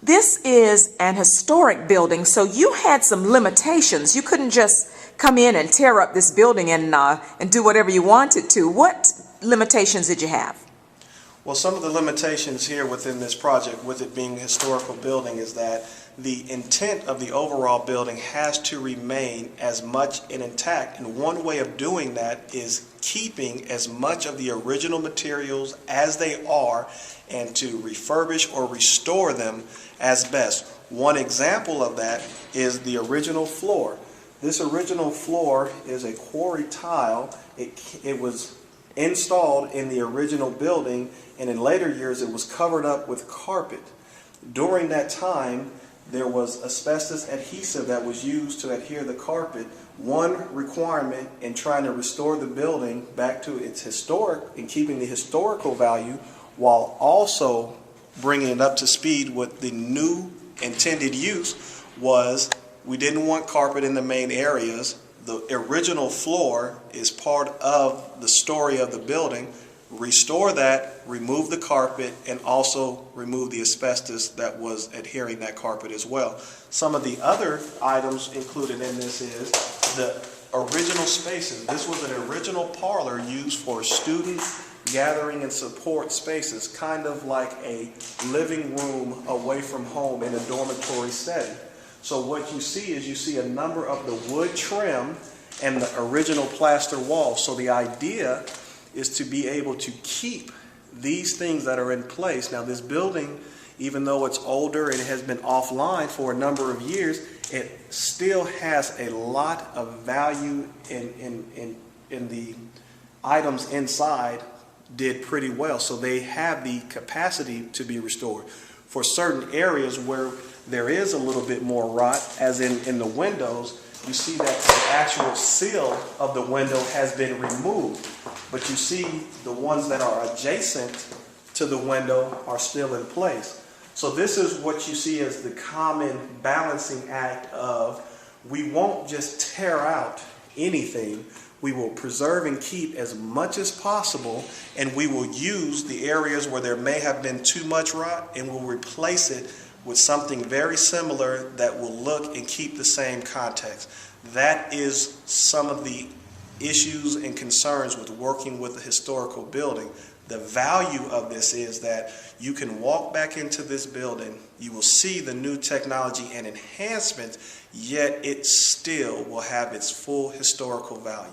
this is an historic building, so you had some limitations. You couldn't just come in and tear up this building and do whatever you wanted to. What limitations did you have? Well, some of the limitations here within this project, with it being a historical building, is that the intent of the overall building has to remain as much intact. And one way of doing that is keeping as much of the original materials as they are and to refurbish or restore them as best. One example of that is the original floor. This original floor is a quarry tile. It was installed in the original building, and in later years it was covered up with carpet. During that time, there was asbestos adhesive that was used to adhere the carpet. One requirement in trying to restore the building back to its historic and keeping the historical value while also bringing it up to speed with the new intended use was we didn't want carpet in the main areas. The original floor is part of the story of the building. Restore that, remove the carpet, and also remove the asbestos that was adhering that carpet as well. Some of the other items included in this is the original spaces. This was an original parlor used for student gathering and support spaces, kind of like a living room away from home in a dormitory setting. So what you see is you see a number of the wood trim and the original plaster wall. So the idea is to be able to keep these things that are in place. Now this building, even though it's older and it has been offline for a number of years, it still has a lot of value in the items inside. Did pretty well, so they have the capacity to be restored. For certain areas where there is a little bit more rot, as in the windows, you see that the actual seal of the window has been removed, but you see the ones that are adjacent to the window are still in place. So this is what you see as the common balancing act of we won't just tear out anything. We will preserve and keep as much as possible, and we will use the areas where there may have been too much rot and we'll replace it with something very similar that will look and keep the same context. That is some of the issues and concerns with working with a historical building. The value of this is that you can walk back into this building, you will see the new technology and enhancements, yet it still will have its full historical value.